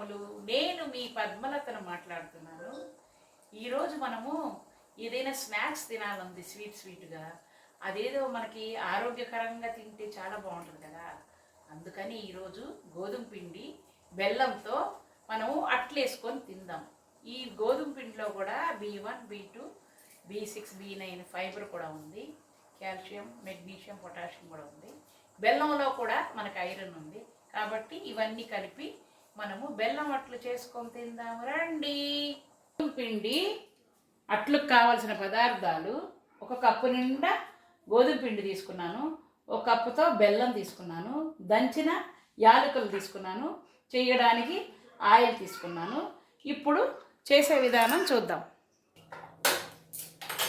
నమస్కారములు. నేను మీ పద్మలతను మాట్లాడుతున్నాను. ఈరోజు మనము ఏదైనా స్నాక్స్ తినాలంది స్వీట్గా. అదేదో మనకి ఆరోగ్యకరంగా తింటే చాలా బాగుంటుంది కదా. అందుకని ఈరోజు గోధుమ పిండి బెల్లంతో మనము అట్లు వేసుకొని తిందాం. ఈ గోధుమ పిండిలో కూడా B1, B2, B6, B9 fibre కూడా ఉంది. కాల్షియం, మెగ్నీషియం, పొటాషియం కూడా ఉంది. బెల్లంలో కూడా మనకు ఐరన్ ఉంది. కాబట్టి ఇవన్నీ కలిపి మనము బెల్లం అట్లు చేసుకొని తిందాము రండి. పిండి అట్లకు కావాల్సిన పదార్థాలు: ఒక కప్పు నిండా గోధుమ పిండి తీసుకున్నాను, ఒక కప్పుతో బెల్లం తీసుకున్నాను, దంచిన యాలకులు తీసుకున్నాను, చేయడానికి ఆయిల్ తీసుకున్నాను. ఇప్పుడు చేసే విధానం చూద్దాం.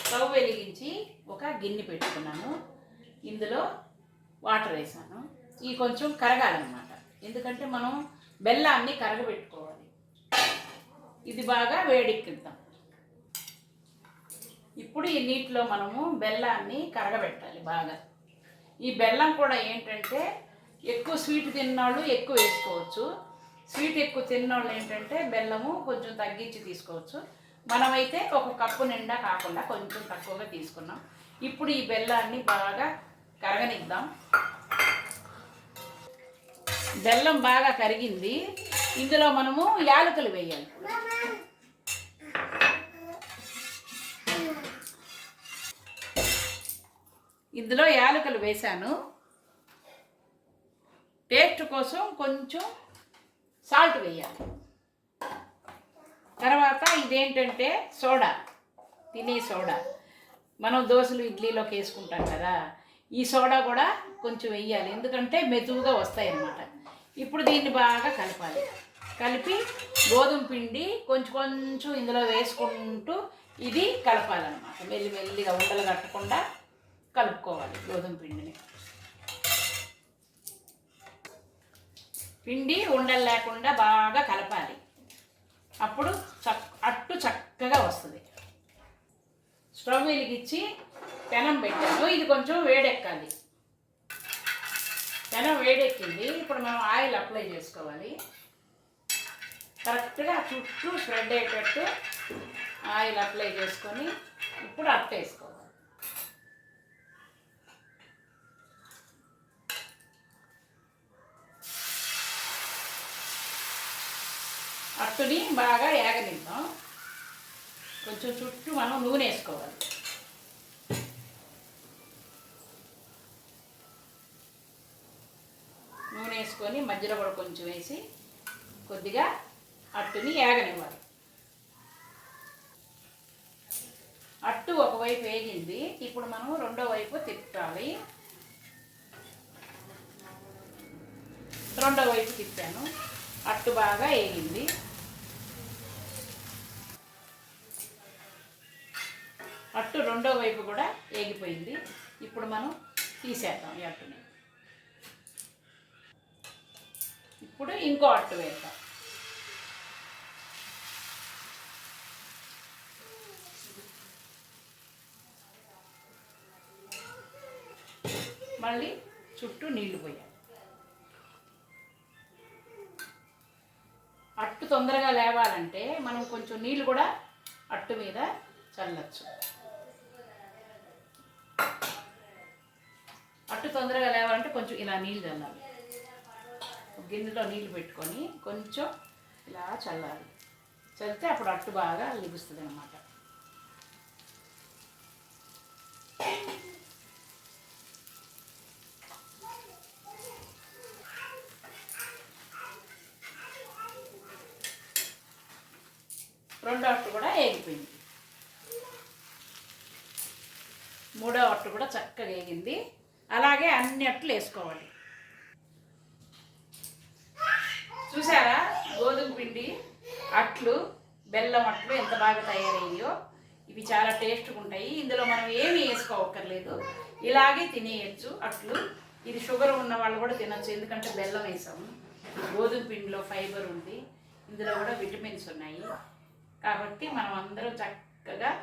స్టవ్ వెలిగించి ఒక గిన్నె పెట్టుకున్నాను. ఇందులో వాటర్ వేసాను. ఇవి కొంచెం కరగాలన్నమాట, ఎందుకంటే మనం బెల్లాన్ని కరగబెట్టుకోవాలి. ఇది బాగా వేడెక్కిద్దాం. ఇప్పుడు ఈ నీటిలో మనము బెల్లాన్ని కరగబెట్టాలి బాగా. ఈ బెల్లం కూడా ఏంటంటే ఎక్కువ స్వీట్ తిన్నవాళ్ళు ఎక్కువ వేసుకోవచ్చు, స్వీట్ ఎక్కువ తిన్నవాళ్ళు ఏంటంటే బెల్లము కొంచెం తగ్గించి తీసుకోవచ్చు. మనమైతే ఒక కప్పు నిండా కాకుండా కొంచెం తక్కువగా తీసుకున్నాం. ఇప్పుడు ఈ బెల్లాన్ని బాగా కరగనిద్దాం. బెల్లం బాగా కరిగింది. ఇందులో మనము యాలకులు వేయాలి. ఇందులో యాలకులు వేసాను. టేస్ట్ కోసం కొంచెం సాల్ట్ వేయాలి. తర్వాత ఇదేంటంటే సోడా, తినే సోడా. మనం దోశలు ఇడ్లీలోకి వేసుకుంటాం కదా, ఈ సోడా కూడా కొంచెం వేయాలి, ఎందుకంటే మెతువుగా వస్తాయి అన్నమాట. ఇప్పుడు దీన్ని బాగా కలపాలి. కలిపి గోధుమ పిండి కొంచెం కొంచెం ఇందులో వేసుకుంటూ ఇది కలపాలన్నమాట. మెల్లిగా ఉండలు కట్టకుండా కలుపుకోవాలి గోధుమ పిండిని. పిండి ఉండలు లేకుండా బాగా కలపాలి. అప్పుడు అట్టు చక్కగా వస్తుంది. స్టవ్ వెలిగించి పెనం పెట్టాను. ఇది కొంచెం వేడెక్కాలి. పెనం వేడెక్కింది. ఇప్పుడు మనం ఆయిల్ అప్లై చేసుకోవాలి. కరెక్ట్గా చుట్టూ స్ప్రెడ్ అయ్యేటట్టు ఆయిల్ అప్లై చేసుకొని ఇప్పుడు అట్టు వేసుకోవాలి. అట్టుని బాగా ఏగనిద్దాం. కొంచెం చుట్టూ మనం నూనె వేసుకోవాలి. నూనె వేసుకొని మధ్యలో కూడా కొంచెం వేసి కొద్దిగా అట్టుని ఏగనివ్వాలి. అట్టు ఒకవైపు వేగింది. ఇప్పుడు మనం రెండో వైపు తిప్పాలి. రెండో వైపు తిప్పాను. అట్టు బాగా వేగింది. అట్టు రెండో వైపు కూడా వేగిపోయింది. ఇప్పుడు మనం తీసేద్దాం ఈ అట్టుని. ఇప్పుడు ఇంకో అట్టు వేద్దాం. మళ్ళీ చుట్టూ నీళ్లు పోయాలి. అట్టు తొందరగా లేవాలంటే మనం కొంచెం నీళ్ళు కూడా అట్టు మీద చల్లచ్చు. అట్టు తొందరగా లేవాలంటే కొంచెం ఇలా నీళ్ళు చల్లాలి. గిన్నెలో నీళ్ళు పెట్టుకొని కొంచెం ఇలా చల్లాలి. చల్లితే అప్పుడు అట్టు బాగా లిగుస్తుంది అన్నమాట. రెండో అట్టు కూడా వేగిపోయింది. మూడో అట్టు కూడా చక్కగా వేగింది. అలాగే అన్ని అట్లు వేసుకోవాలి. చూసారా గోధుమ పిండి అట్లు, బెల్లం అట్లు ఎంత బాగా తయారయ్యాయో. ఇవి చాలా టేస్ట్గా ఉంటాయి. ఇందులో మనం ఏమీ వేసుకోవక్కర్లేదు, ఇలాగే తినేయచ్చు అట్లు. ఇది షుగర్ ఉన్న వాళ్ళు కూడా తినచ్చు, ఎందుకంటే బెల్లం వేసాము. గోధుమ పిండిలో ఫైబర్ ఉంది, ఇందులో కూడా విటమిన్స్ ఉన్నాయి. కాబట్టి మనం అందరం చక్కగా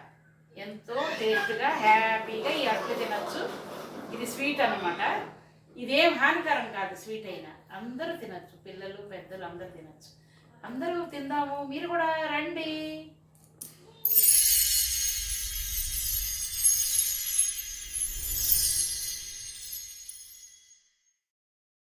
ఎంతో టేస్ట్గా హ్యాపీగా ఈ అట్లు తినచ్చు. ఇది స్వీట్ అన్నమాట. ఇదేం హానికరం కాదు. స్వీట్ అయినా అందరూ తినచ్చు, పిల్లలు పెద్దలు అందరూ తినచ్చు. అందరూ తిందాము, మీరు కూడా రండి.